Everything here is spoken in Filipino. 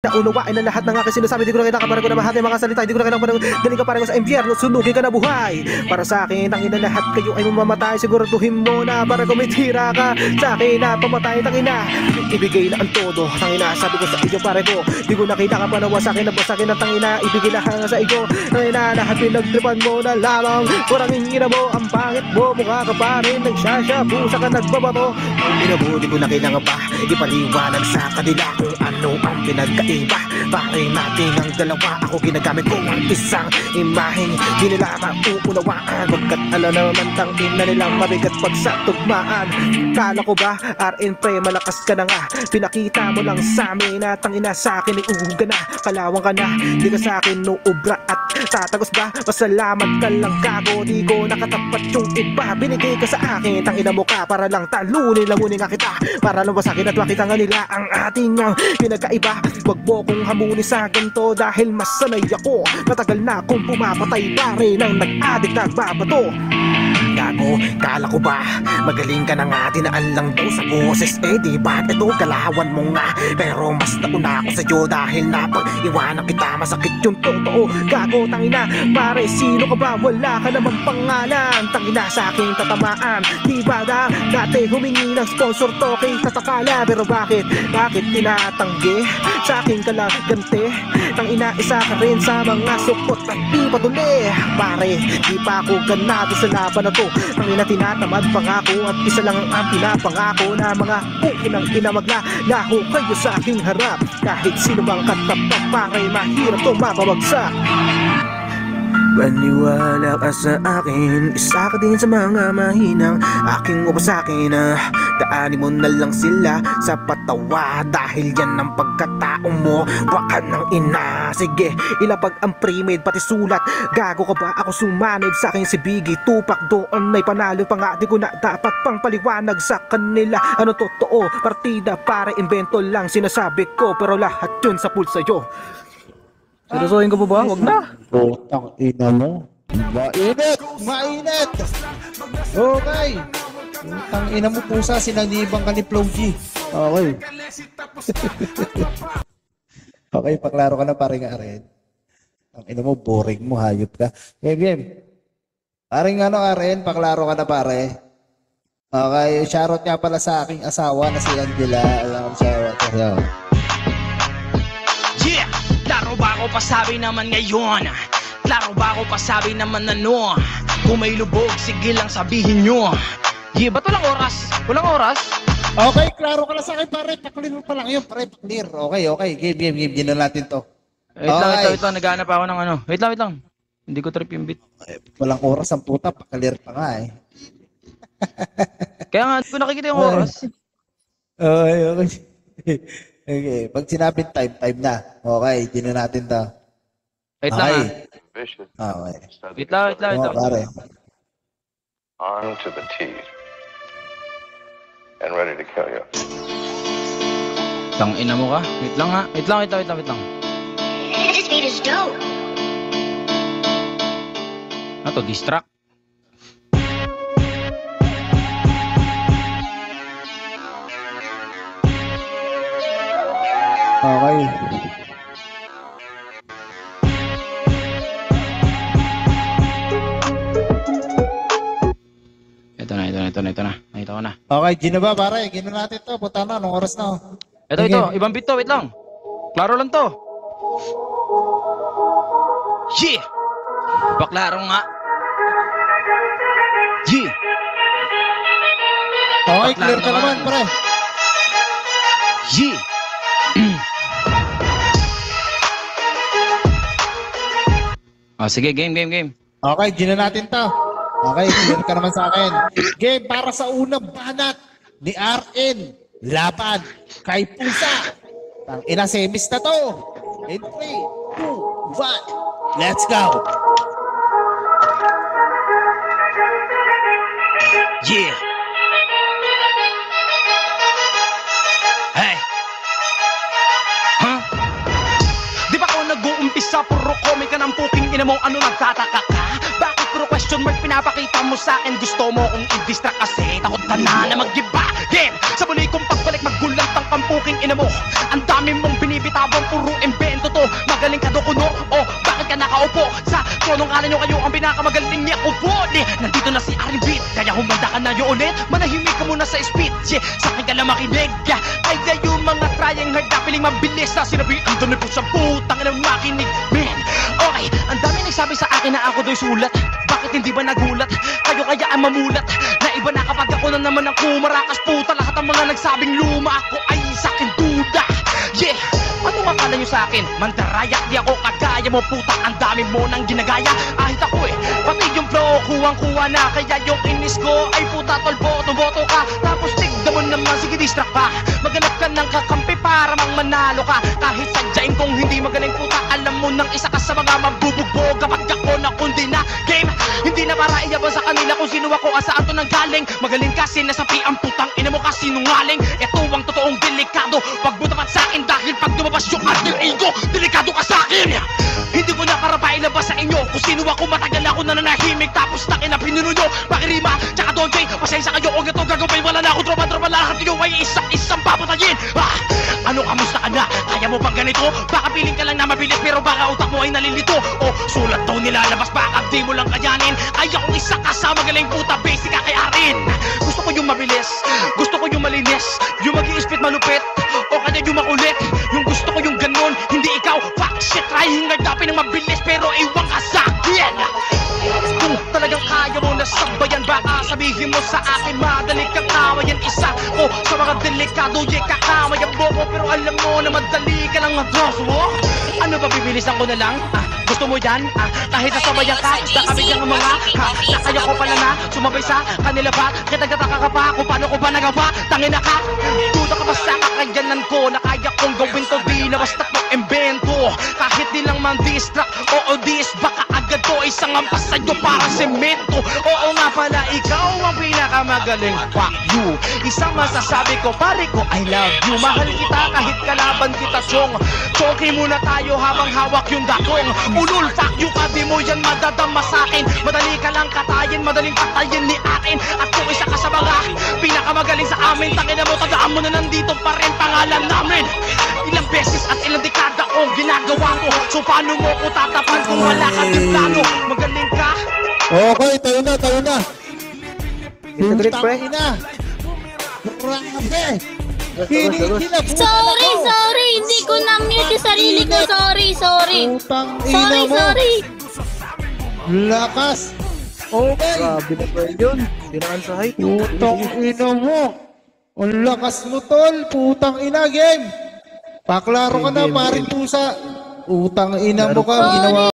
Naunawain ang lahat ng aking sinasabi. Di ko na kinakaparang ko na mahati mga salita. Di ko na kinakaparang galing ka parang sa impyerno. Sunugin ka na buhay. Para sa akin, tangina lahat kayo ay mamamatay. Siguraduhin mo na para kumitira ka sa akin na pamatay. Tangina, ibigay na ang todo. Tangina, sabi ko sa iyo pare ko. Di ko na kinakapanawa sa akin na basakin ng tangina. Ibigay lahat sa iyo. Tangina, lahat pinagtripan mo na lamang. Kurangin ina mo, ang pangit mo. Mukha ka pa rin nagsasyabu. Saka nagbabato. Ang ina mo, di ko na kailangan pa ipaliwanag sa kanila kung ano ang pinagkaiba. Pare natin ang dalawa. Ako ginagamit ko ang isang imaheng di nila mauunawaan. Magkat ala naman tangin na nilang mabigat pag sa tugmaan. Kala ko ba RN pre malakas ka na nga. Pinakita mo lang sa amin na tangina sa akin ay uhuga na. Kalawang ka na, di ka sa akin nuubra at tatagos ba? Pasalamat ka lang gago. Di ko nakatapat yung iba. Binigay ka sa akin, tangina mo ka para lang talunin lamunin nga kita. Para lang basakin at makita nga nila ang ating ang pinagkaiba. Wag mo kong hamuni sa ganito dahil mas sanay ako. Matagal na akong pumapatay pare nang nag-addict nagbabato. Gago, kala ko ba magaling ka na nga, tinaan lang daw sa boses. Eh di ba ito kalawan mo nga. Pero mas nauna ako sa'yo dahil napag-iwanan kita. Masakit yung totoo. Gago, tangina, pare sino ka ba? Wala ka naman pangalan. Tangina sa aking tatamaan. Di ba dati humingi ng sponsor to kay tatakala. Pero bakit tinatanggi sa aking kalagante? Tangina isa ka rin sa mga supot at di patuli. Pare, di pa ako ganado sa laban na to. Tangina tinatamad pangako at isa lang ang pinapangako na mga pukinang inamaglalaho kayo sa aking harap. Kahit sino bang katapat pare mahirap to mapabagsak. Maniwala ka sa akin, isa ka din sa mga mahinang aking upasakin na daanin mo na lang sila sa patawa. Dahil yan ang pagkatao mo, baka ng ina. Sige, ilapag ang pre-made pati sulat. Gago ka ba ako sumanib sa akin si Biggie Tupac? Doon ay panalo pa nga, di ko na dapat pang paliwanag sa kanila. Ano totoo, partida para invento lang sinasabi ko. Pero lahat yun sa pool sa'yo. Seryosohin ko pa ba? Huwag na. Putang ina mo. Mainit! Mainit! Okay. Putang ina mo pusa, sinanibang ka ni Flow G. Okay. Okay, paklaro ka na paring Aren. Ang ina mo, boring mo, hayop ka. Game. Paring Aren, paklaro ka na pare. Okay, shoutout nga pala sa aking asawa na si Angela. Alam ko siya. Yeah! Klaro ba ako pasabi naman ngayon? Klaro ba ako pasabi naman ano? Kung may lubog, sige lang sabihin nyo. Yeah, ba't walang oras? Walang oras? Okay, klaro ka na sa akin pare. Paklir mo pa lang yun pare, paklir. Okay. Game. Gino natin to. Wait lang. Naghanap ako ng ano. Wait lang. Hindi ko trip yung beat. Walang oras ang puta, paklir pa nga eh. Kaya nga, hindi ko nakikita yung oras. Okay. Okay, pag sinabing time na. Okay, gino natin to. Wait lang ha. Okay. Wait lang. Pare. Armed to the teeth and ready to kill you. Tang ina mo ka. Wait lang ha. Wait lang. This beat is dope. Ano to? Distract? Okay. Ito na. Nakita ko na. Okay, gino ba pare? Gino natin to. Punta na, anong oras na? Ito. Ibang beat to. Wait lang. Klaro lang to. Yeah! Baklaro nga. Yeah! Okay, clear ka naman pare. Yeah! Sige, game. Okay, gino natin to. Okay, clear ka naman sa akin. Game para sa unang banat ni RN. Laban kay Pusa. Ang ina semis na to. In 3, 2, 1. Let's go. Yeah! Hey! Huh? Di ba ako nag-uumpisa? Puro komika ng puking ina mo. Ano nagtataka ka? Bakit puro question mark pinapakita mo sa akin, gusto mo kong i-distract kasi takot ka na mag-iba. Game, sa muli kong pagbalik magulantang kampuking ina mo. Ang dami mong binibitawan, puro invento to. Magaling ka do kuno, o bakit ka nakaupo? Sa tronong kala nyo kayo ang pinakamagaling niya upo. Nandito na si Aring Beat, kaya humanda ka na yun ulit. Manahimik ka muna sa speech, sa akin ka lang makinig. Kaya yung mga trying hard na piling mabilis na sinabi, ang dami po sa putang na makinig, man. Okay, ang dami nagsabi sa akin na ako do'y sulat. Bakit hindi ba nagulat? Kayo kaya ang mamulat na iba na kapag ako na naman ang kumarakas puta. Lahat ang mga nagsabing luma ako ay sa akin duda. Yeah, ano akala nyo sa akin? Mandarayak di ako kagaya mo puta. Ang dami mo nang ginagaya. Ahit ako pati yung flow kuwang-kuwa na. Kaya yung inis ko ay puta tol boto ka. Tapos tigda mo naman, sige distract ka. Maganap ka ng kakampi para mang manalo ka. Kahit sadyain kong hindi magaling puta, alam mo nang isa ka sa mga mabubugbog. Kapag ako na kundi na game, hindi na para iyabang sa kanila kung sino ako, asaan to nang galing. Magaling kasi nasapi ang putang ina mo kasi nungaling. Ito ang totoong delikado pag butapat sa akin, dahil pag lumabas yung alter ego, delikado ka sa akin. Hindi ko na para pailabas sa inyo kung sino ako. Matagal ako na nanahimik, tapos takin na pinuno nyo. Pakirima, tsaka Don J, pasensya kayo kung ito gagawin. Wala na ako tropa-tropa, lahat nyo ay isang papatayin. Ano, kamusta ka na? Kaya mo bang ganito? Baka piling ka lang na mabilis pero baka utak mo ay nalilito. O sulat daw nilalabas, baka di mo lang kayanin. Kaya kong isa ka sa magaling puta, basic ka kay Arin. Gusto ko yung mabilis, gusto ko yung malinis, yung mag-i-spit malupit, o kaya yung makulit. Yung gusto ko yung ganun, hindi ikaw. Fuck shit, trying hard na mabilis pero iwan ka sa akin. Kung talagang kaya mo na sabayan, baka sabihin mo sa akin madali kang kawayan. Isa ko sa mga delikado, kakamayan mo ko, pero alam mo na madali ka lang mag-draw. Ano ba, bibilisan ko na lang? Gusto mo yan? Kahit nasabayan ka, nakabigyan ng mga nakaya ko pala na sumabay sa kanila ba? Kitagtataka ka pa kung paano ko ba nagawa? Tangin na ka, duda ka ba sa kakayanan ko? Na kaya kong gawin to, di na basta mag-invento. Kahit di lang man distract, oo dis, baka agad to isang ampas sa'yo parang semento. Oo nga pala, ikaw ang pinakamagaling. Fuck you, isang masasabi ko, pare ko, I love you. Mahal kita kahit kalaban kita, chong. Choki muna tayo habang hawak yung dakong. Ulul, fuck you ka, di mo yan madadama sa'kin. Madali ka lang katayin, madaling patayin ni akin. At kung isa ka sa mga pinakamagaling sa amin, tangina mo, tandaan mo na nandito pa rin pangalan namin. Ilang beses at ilang dekada kong ginagawa ko. So paano mo ko tatapan kung wala ka din plano? Magaling ka? Okay, tayo na. Saglit, pre. Ina. Grabe. Sorry, hindi ko na-mute yung sarili ko. Sorry. Putang ina mo. Sorry. Lakas. Okay. Grabe na ba yun? Sinaan sa height. Putang ina mo. Ang lakas mo, tol. Putang ina, game. Paklaro ka na, paring pusa. Putang ina mo ka. Ginawa